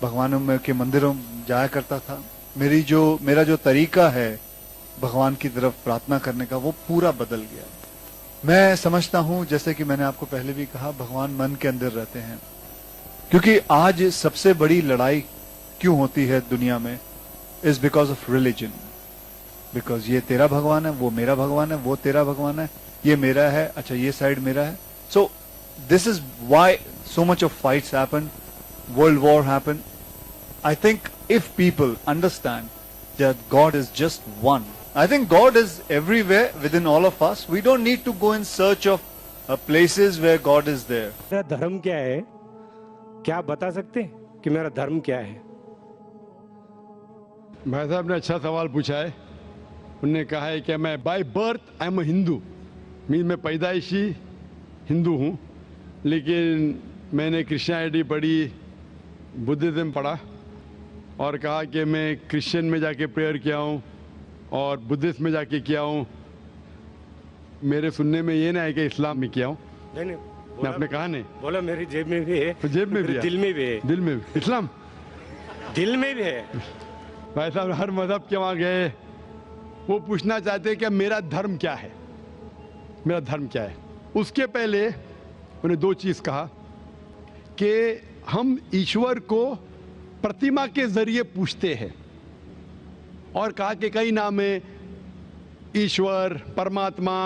भगवानों में के मंदिरों में जाया करता था। मेरा जो तरीका है भगवान की तरफ प्रार्थना करने का वो पूरा बदल गया। मैं समझता हूं, जैसे कि मैंने आपको पहले भी कहा, भगवान मन के अंदर रहते हैं। क्योंकि आज सबसे बड़ी लड़ाई क्यों होती है दुनिया में, is because of religion. Because ये तेरा भगवान है, वो मेरा भगवान है, वो तेरा भगवान है, ये मेरा है, अच्छा ये साइड मेरा है। So this is why so much of fights happen, world war happen. I think if people understand that God is just one, I think God is everywhere within all of us. We don't need to go in search of places where God is there. मेरा धर्म क्या है? क्या आप बता सकते हैं कि मेरा धर्म क्या है? भाई साहब ने अच्छा सवाल पूछा है। उन्होंने कहा है कि मैं by birth I am a Hindu, mean मैं पैदाइशी हिंदू हूँ, लेकिन मैंने क्रिश्चियनिटी पढ़ी, बुद्धिज़्म पढ़ा और कहा कि मैं क्रिश्चियन में जाके प्रेयर किया हूँ और बुद्धिस्ट में जाके किया हूँ। मेरे सुनने में ये ना है कि इस्लाम में किया हूँ। नहीं मैं आपने कहा नहीं बोला, मेरी जेब में भी है, तो जेब में भी है, दिल में भी है, दिल में भी इस्लाम, दिल में भी है। भाई साहब हर मजहब के वहाँ गए, वो पूछना चाहते हैं कि मेरा धर्म क्या है, मेरा धर्म क्या है। उसके पहले उन्हें दो चीज़ कहा कि हम ईश्वर को प्रतिमा के जरिए पूछते हैं, और कहा कि कई नाम है, ईश्वर, परमात्मा,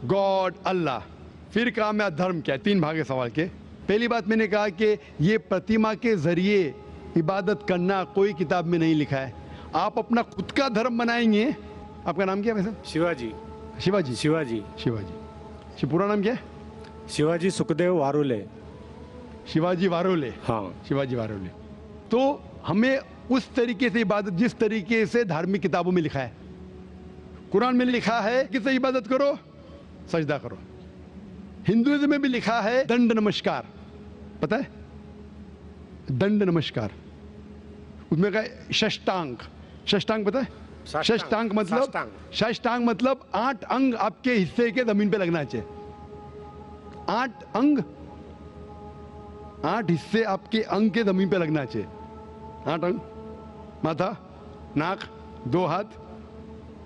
गॉड, अल्लाह। फिर कहा मेरा धर्म क्या है। तीन भाग है सवाल के। पहली बात मैंने कहा कि ये प्रतिमा के जरिए इबादत करना कोई किताब में नहीं लिखा है। आप अपना खुद का धर्म बनाएंगे। आपका नाम क्या है वैसे? शिवाजी। शिवाजी? शिवाजी। शिवाजी। पूरा नाम क्या है? शिवाजी सुखदेव वारोले। शिवाजी वारोले। हाँ, शिवाजी वारोले। तो हमें उस तरीके से इबादत, जिस तरीके से धार्मिक किताबों में लिखा है, कुरान में लिखा है कि से इबादत करो, सजदा करो। हिंदुइज्म में भी लिखा है दंड नमस्कार, पता है? दंड नमस्कार। उसमें कहा षष्टांग। षष्टांग पता है? षष्टांग मतलब, षष्टांग मतलब 8 अंग आपके हिस्से के जमीन पे लगना चाहिए। 8 अंग, 8 हिस्से आपके अंग के जमीन पे लगना चाहिए। 8 अंग, माथा, नाक, 2 हाथ,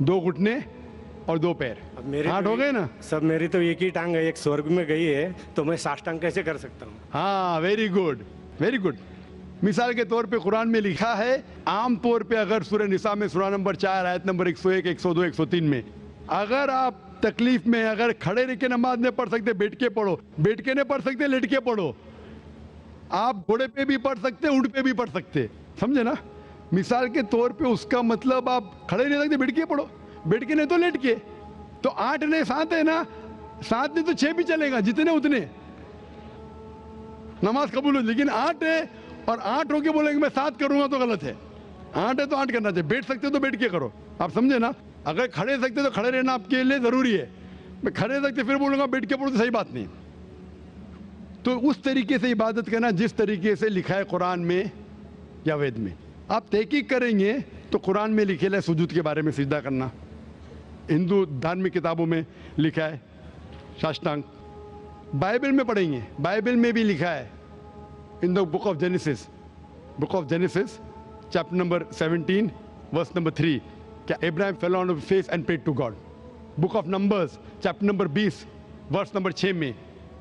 2 घुटने और 2 पैर। 8 हो गए ना? सब मेरी तो एक ही टांग है, एक स्वर्ग में गई है, तो मैं साष्टांग कैसे कर सकता हूँ? हाँ, वेरी गुड, वेरी गुड। मिसाल के तौर पे कुरान में लिखा है, आम तौर पे अगर सूरह निसा में सूरा नंबर 4 आयत नंबर 101, 102, 103 में, अगर आप तकलीफ में, अगर खड़े रह के नमाज नहीं पढ़ सकते, बैठ के पढ़ो। बैठ के नहीं पढ़ सकते, लेट के पढ़ो। आप घोड़े पे भी पढ़ सकते, ऊंट पे भी पढ़ सकते, समझे ना? मिसाल के तौर पे उसका मतलब आप खड़े नहीं सकते, बैठ के पढ़ो, बैठ के नहीं तो लेट के। तो 8 ने 7 है ना, 7 नहीं तो 6 भी चलेगा, जितने उतने नमाज कबूल हो। लेकिन 8 है और 8 होके बोलेंगे मैं 7 करूंगा तो गलत है। 8 है तो 8 करना चाहिए। बैठ सकते तो बैठ के करो, आप समझे ना? अगर खड़े सकते तो खड़े रहना आपके लिए जरूरी है। मैं खड़े सकते फिर बोलूंगा बैठ के पढ़ो तो सही बात नहीं। तो उस तरीके से इबादत करना जिस तरीके से लिखा है कुरान में या वेद में। आप तहकीक करेंगे तो कुरान में लिखे है सुजूद के बारे में, सिजदा करना। हिंदू धार्मिक किताबों में लिखा है साष्टांग। बाइबल में पढ़ेंगे, बाइबल में भी लिखा है in the book of Genesis, book of Genesis chapter number 17 verse number 3 क्या Abraham fell on his face and prayed to God. Book of Numbers chapter number 20 verse number 6 में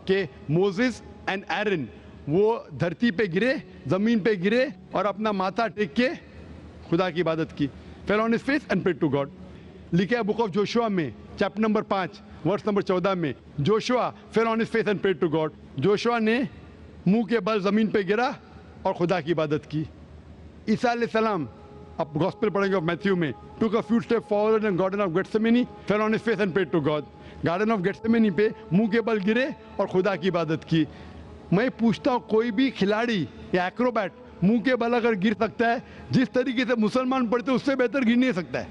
कि मोसेस एंड एरन वो धरती पे गिरे, जमीन पे गिरे और अपना माथा टेक के खुदा की इबादत की। fell on his face and prayed to God. लिखा है बुक ऑफ जोशुआ में चैप्टर नंबर 5 वर्स नंबर 14 में, Joshua fell on his face and prayed to God. Joshua ने मुंह के बल जमीन पे गिरा और खुदा की इबादत की। ईसा अलैहिस्सलाम, आप गॉस्पेल पढ़ेंगे ऑफ मैथ्यू में, took a few steps forward in garden of Gethsemane, fell on his face and prayed to God. Garden of Gethsemane पे मुंह के बल गिरे और खुदा की इबादत की। मैं पूछता हूँ कोई भी खिलाड़ी या एक्रोबैट मुंह के बल अगर गिर सकता है, जिस तरीके से मुसलमान पढ़ते उससे बेहतर गिर नहीं सकता है।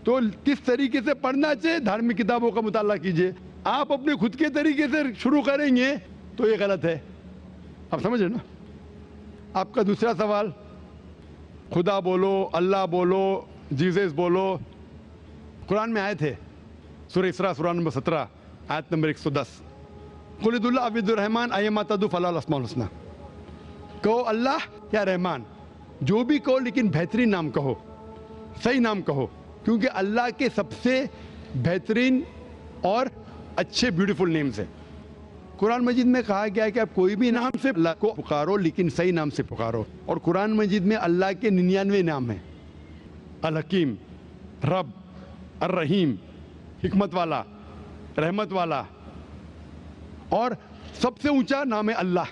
तो किस तरीके से पढ़ना चाहिए, धार्मिक किताबों का मुताला कीजिए। आप अपने खुद के तरीके से शुरू करेंगे तो ये गलत है। आप समझ रहे ना? आपका दूसरा सवाल, खुदा बोलो, अल्लाह बोलो, जीसस बोलो, कुरान में आए थे सूरह इसरा सूरा नंबर 17 आयत नंबर 110, कुलिदुल्लाह अब्दुर रहमान अय्यमा तदु फलाल अस्माउल हुस्ना। कहो अल्लाह या रहमान, जो भी कहो लेकिन बेहतरीन नाम कहो, सही नाम कहो, क्योंकि अल्लाह के सबसे बेहतरीन और अच्छे ब्यूटीफुल नेम्स हैं। कुरान मजीद में कहा गया है कि आप कोई भी नाम से अल्लाह को पुकारो लेकिन सही नाम से पुकारो। और कुरान मजीद में अल्लाह के 99 नाम हैं, अल हकीम, रब, अर रहीम, हिकमत वाला, रहमत वाला, और सबसे ऊंचा नाम है अल्लाह।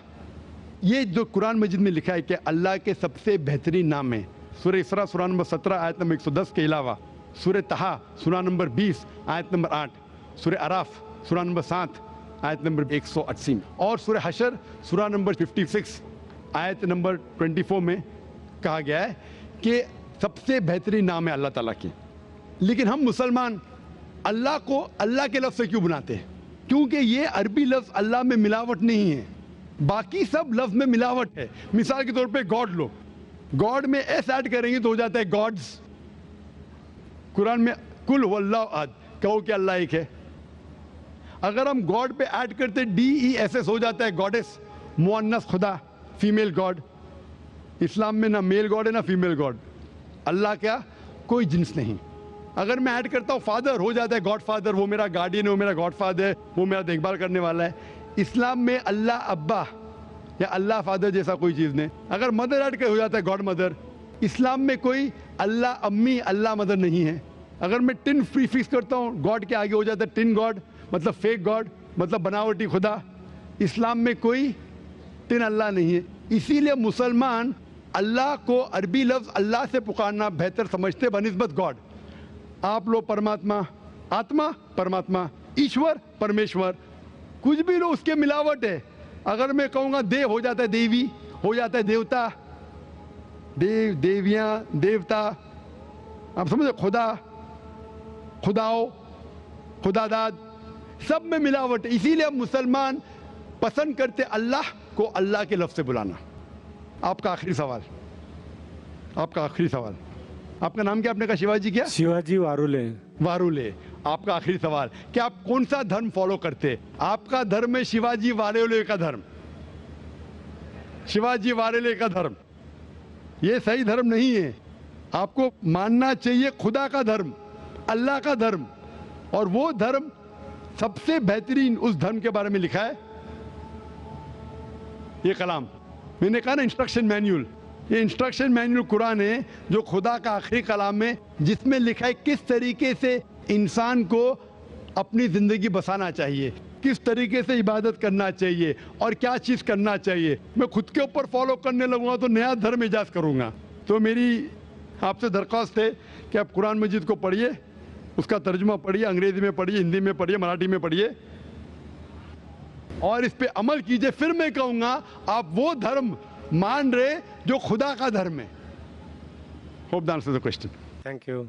ये जो कुरान मजीद में लिखा है कि अल्लाह के सबसे बेहतरीन नाम है। सूरह इसरा सूरा नंबर 17 आयत नंबर 110 के अलावा सूरह तहा सूरा नंबर 20 आयत नंबर 8, सूरह अराफ सूरा नंबर 7 आयत नंबर 180 और सूरह हशर सूरा नंबर 56 आयत नंबर 24 में कहा गया है कि सबसे बेहतरीन नाम है अल्लाह ताला के। लेकिन हम मुसलमान अल्लाह को अल्लाह के लफ्ज़ से क्यों बनाते हैं? क्योंकि ये अरबी लफ्ज़ अल्लाह में मिलावट नहीं है, बाकी सब लफ्ज़ में मिलावट है। मिसाल के तौर पे गॉड लो, गॉड में एस ऐड करेंगे तो हो जाता है गॉड्स। कुरान में कुल हुवल्लाहु अहद, कहो कि अल्लाह एक है। अगर हम गॉड पे ऐड करते DESS हो जाता है गॉडेस, मुअन्नस खुदा, फीमेल गॉड। इस्लाम में ना मेल गॉड है ना फीमेल गॉड। अल्लाह क्या, कोई जिन्स नहीं। अगर मैं ऐड करता हूँ फादर, हो जाता है गॉड फादर, वो मेरा गार्डियन है, वो मेरा गॉड फादर है, वो मेरा देखभाल करने वाला है। इस्लाम में अल्लाह अब्बा या अल्लाह फादर जैसा कोई चीज़ नहीं। अगर मदर ऐड कर हो जाता है गॉड मदर। इस्लाम में कोई अल्लाह अम्मी अल्लाह मदर नहीं है। अगर मैं टिन प्रीफिक्स करता हूँ गॉड के आगे हो जाता है टिन गॉड, मतलब फेक गॉड, मतलब बनावटी खुदा। इस्लाम में कोई टिन अल्लाह नहीं है। इसीलिए मुसलमान अल्लाह को अरबी लफ्ज़ अल्लाह से पुकारना बेहतर समझते बनिस्बत गॉड। आप लोग परमात्मा, आत्मा परमात्मा, ईश्वर परमेश्वर, कुछ भी लो उसके मिलावट है। अगर मैं कहूँगा देव हो जाता है देवी, हो जाता है देवता, देव देवियाँ देवता, आप समझे, खुदा खुदाओ खुदादाद, सब में मिलावट है। इसीलिए हम मुसलमान पसंद करते अल्लाह को अल्लाह के लफ्ज़ से बुलाना। आपका आखिरी सवाल, आपका आखिरी सवाल, आपका नाम क्या? आपने कहा शिवाजी क्या? शिवाजी वारुले। वारुले, आपका आखिरी सवाल, कि आप कौन सा धर्म फॉलो करते? आपका धर्म है शिवाजी वारुले का धर्म, शिवाजी वारुले का धर्म। ये सही धर्म नहीं है। आपको मानना चाहिए खुदा का धर्म, अल्लाह का धर्म, और वो धर्म सबसे बेहतरीन उस धर्म के बारे में लिखा है ये कलाम। मैंने कहा ना इंस्ट्रक्शन मैन्यूल, ये इंस्ट्रक्शन मैन्यूल कुरान है जो खुदा का आखिरी कलाम है, जिसमें लिखा है किस तरीके से इंसान को अपनी ज़िंदगी बसाना चाहिए, किस तरीके से इबादत करना चाहिए और क्या चीज़ करना चाहिए। मैं खुद के ऊपर फॉलो करने लगूंगा तो नया धर्म ईजाद करूंगा। तो मेरी आपसे दरख्वास्त है कि आप कुरान मजीद को पढ़िए, उसका तर्जुमा पढ़िए, अंग्रेज़ी में पढ़िए, हिंदी में पढ़िए, मराठी में पढ़िए, और इस पे अमल कीजिए। फिर मैं कहूँगा आप वो धर्म मान रहे जो खुदा का धर्म है। Hope the answer the question. Thank you.